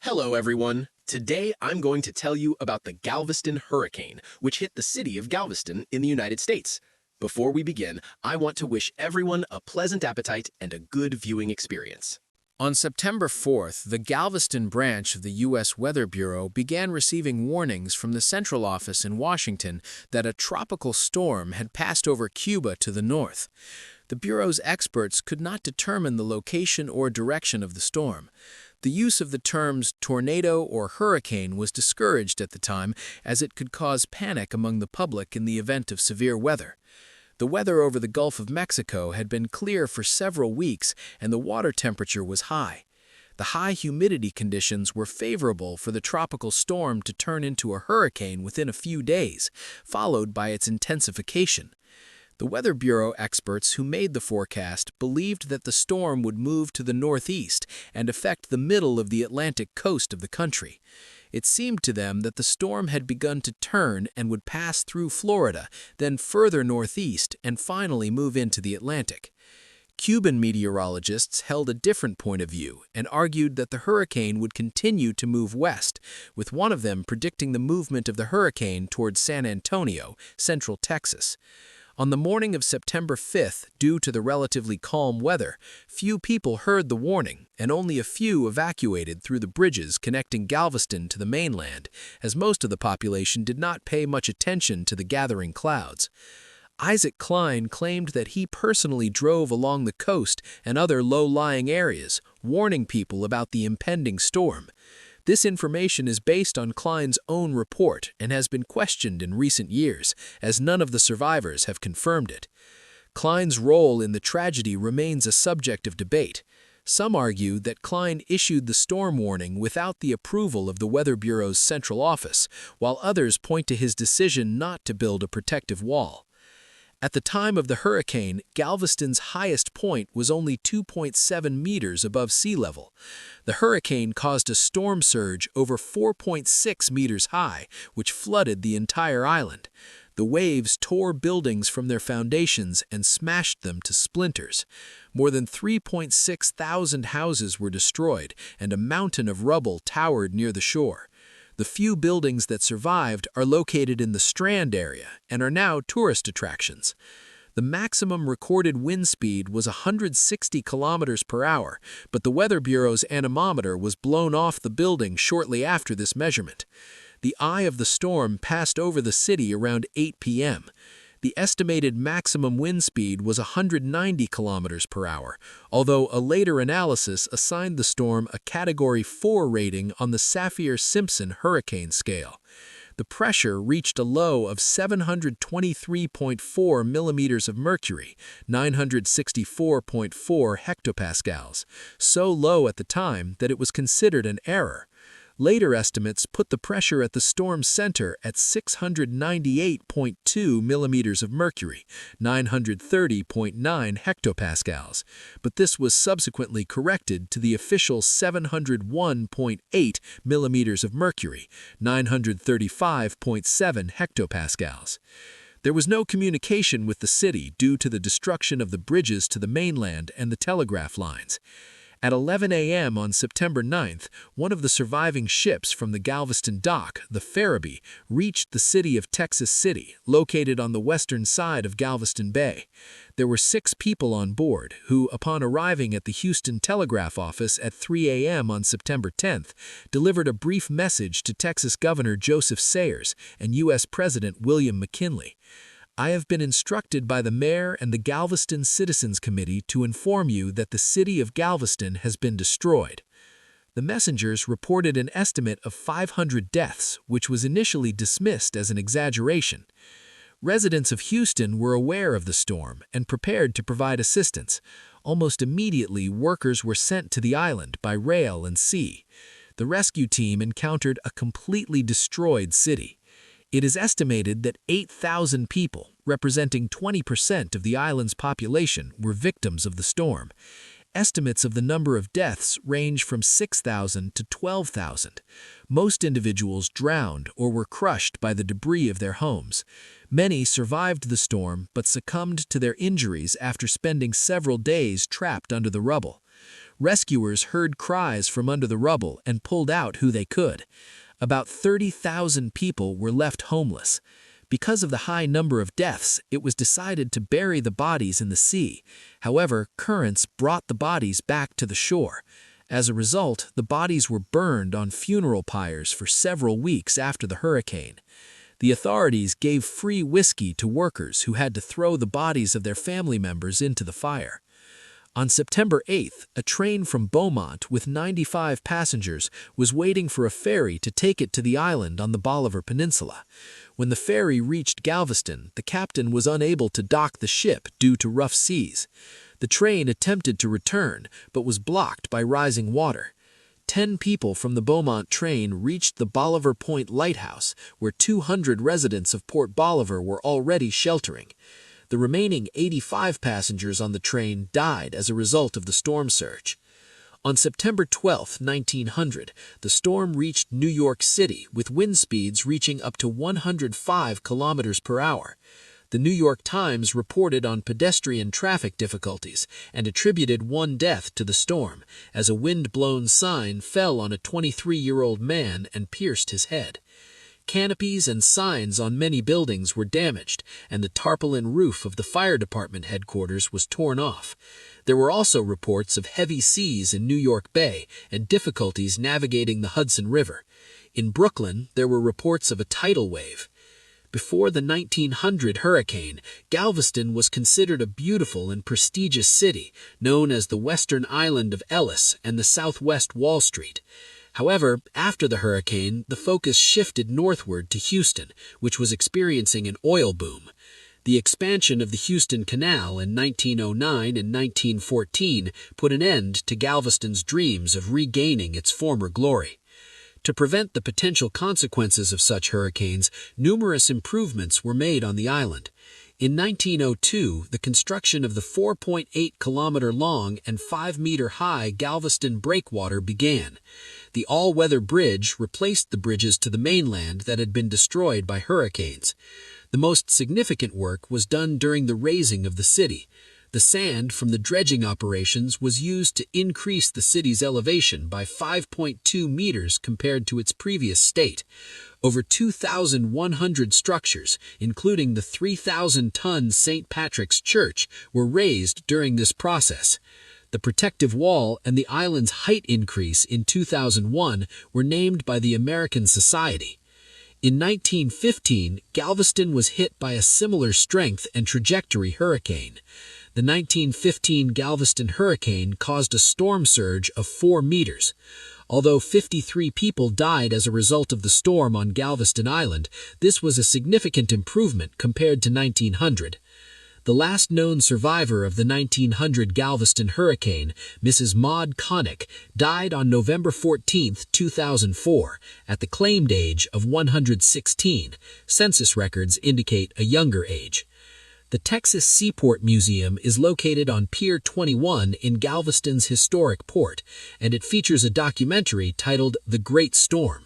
Hello, everyone. Today, I'm going to tell you about the Galveston hurricane, which hit the city of Galveston in the United States. Before we begin, I want to wish everyone a pleasant appetite and a good viewing experience. On September 4th, the Galveston branch of the U.S. Weather Bureau began receiving warnings from the central office in Washington that a tropical storm had passed over Cuba to the north. The Bureau's experts could not determine the location or direction of the storm. The use of the terms tornado or hurricane was discouraged at the time, as it could cause panic among the public in the event of severe weather. The weather over the Gulf of Mexico had been clear for several weeks, and the water temperature was high. The high humidity conditions were favorable for the tropical storm to turn into a hurricane within a few days, followed by its intensification. The Weather Bureau experts who made the forecast believed that the storm would move to the northeast and affect the middle of the Atlantic coast of the country. It seemed to them that the storm had begun to turn and would pass through Florida, then further northeast, and finally move into the Atlantic. Cuban meteorologists held a different point of view and argued that the hurricane would continue to move west, with one of them predicting the movement of the hurricane towards San Antonio, central Texas. On the morning of September 5th, due to the relatively calm weather, few people heard the warning, and only a few evacuated through the bridges connecting Galveston to the mainland, as most of the population did not pay much attention to the gathering clouds. Isaac Klein claimed that he personally drove along the coast and other low-lying areas, warning people about the impending storm. This information is based on Klein's own report and has been questioned in recent years, as none of the survivors have confirmed it. Klein's role in the tragedy remains a subject of debate. Some argue that Klein issued the storm warning without the approval of the Weather Bureau's central office, while others point to his decision not to build a protective wall. At the time of the hurricane, Galveston's highest point was only 2.7 meters above sea level. The hurricane caused a storm surge over 4.6 meters high, which flooded the entire island. The waves tore buildings from their foundations and smashed them to splinters. More than 3.6 thousand houses were destroyed, and a mountain of rubble towered near the shore. The few buildings that survived are located in the Strand area and are now tourist attractions. The maximum recorded wind speed was 160 kilometers per hour, but the Weather Bureau's anemometer was blown off the building shortly after this measurement. The eye of the storm passed over the city around 8 p.m. The estimated maximum wind speed was 190 kilometers per hour, although a later analysis assigned the storm a Category 4 rating on the Saffir-Simpson hurricane scale. The pressure reached a low of 723.4 millimeters of mercury, 964.4 hectopascals, so low at the time that it was considered an error. Later estimates put the pressure at the storm's center at 698.2 millimeters of mercury, 930.9 hectopascals, but this was subsequently corrected to the official 701.8 millimeters of mercury, 935.7 hectopascals. There was no communication with the city due to the destruction of the bridges to the mainland and the telegraph lines. At 11 a.m. on September 9th, one of the surviving ships from the Galveston dock, the Farabee, reached the city of Texas City, located on the western side of Galveston Bay. There were 6 people on board who, upon arriving at the Houston Telegraph Office at 3 a.m. on September 10th, delivered a brief message to Texas Governor Joseph Sayers and U.S. President William McKinley. I have been instructed by the mayor and the Galveston Citizens Committee to inform you that the city of Galveston has been destroyed. The messengers reported an estimate of 500 deaths, which was initially dismissed as an exaggeration. Residents of Houston were aware of the storm and prepared to provide assistance. Almost immediately, workers were sent to the island by rail and sea. The rescue team encountered a completely destroyed city. It is estimated that 8,000 people, representing 20% of the island's population, were victims of the storm. Estimates of the number of deaths range from 6,000 to 12,000. Most individuals drowned or were crushed by the debris of their homes. Many survived the storm but succumbed to their injuries after spending several days trapped under the rubble. rescuers heard cries from under the rubble and pulled out who they could. About 30,000 people were left homeless. Because of the high number of deaths, it was decided to bury the bodies in the sea. However, currents brought the bodies back to the shore. As a result, the bodies were burned on funeral pyres for several weeks after the hurricane. The authorities gave free whiskey to workers who had to throw the bodies of their family members into the fire. On September 8th, a train from Beaumont with 95 passengers was waiting for a ferry to take it to the island on the Bolivar Peninsula. When the ferry reached Galveston, the captain was unable to dock the ship due to rough seas. The train attempted to return, but was blocked by rising water. 10 people from the Beaumont train reached the Bolivar Point Lighthouse, where 200 residents of Port Bolivar were already sheltering. The remaining 85 passengers on the train died as a result of the storm surge. On September 12, 1900, the storm reached New York City with wind speeds reaching up to 105 kilometers per hour. The New York Times reported on pedestrian traffic difficulties and attributed one death to the storm, as a wind-blown sign fell on a 23-year-old man and pierced his head. Canopies and signs on many buildings were damaged, and the tarpaulin roof of the fire department headquarters was torn off. There were also reports of heavy seas in New York Bay and difficulties navigating the Hudson River. In Brooklyn, there were reports of a tidal wave. Before the 1900 hurricane, Galveston was considered a beautiful and prestigious city, known as the Western Island of Ellis and the Southwest Wall Street. However, after the hurricane, the focus shifted northward to Houston, which was experiencing an oil boom. The expansion of the Houston Canal in 1909 and 1914 put an end to Galveston's dreams of regaining its former glory. To prevent the potential consequences of such hurricanes, numerous improvements were made on the island. In 1902, the construction of the 4.8-kilometer-long and 5-meter-high Galveston Breakwater began. The all-weather bridge replaced the bridges to the mainland that had been destroyed by hurricanes. The most significant work was done during the raising of the city. The sand from the dredging operations was used to increase the city's elevation by 5.2 meters compared to its previous state. Over 2,100 structures, including the 3,000-ton St. Patrick's Church, were raised during this process. The protective wall and the island's height increase in 2001 were named by the American Society. In 1915, Galveston was hit by a similar strength and trajectory hurricane. The 1915 Galveston hurricane caused a storm surge of 4 meters. Although 53 people died as a result of the storm on Galveston Island, this was a significant improvement compared to 1900. The last known survivor of the 1900 Galveston hurricane, Mrs. Maud Connick, died on November 14, 2004, at the claimed age of 116. Census records indicate a younger age. The Texas Seaport Museum is located on Pier 21 in Galveston's historic port, and it features a documentary titled The Great Storm.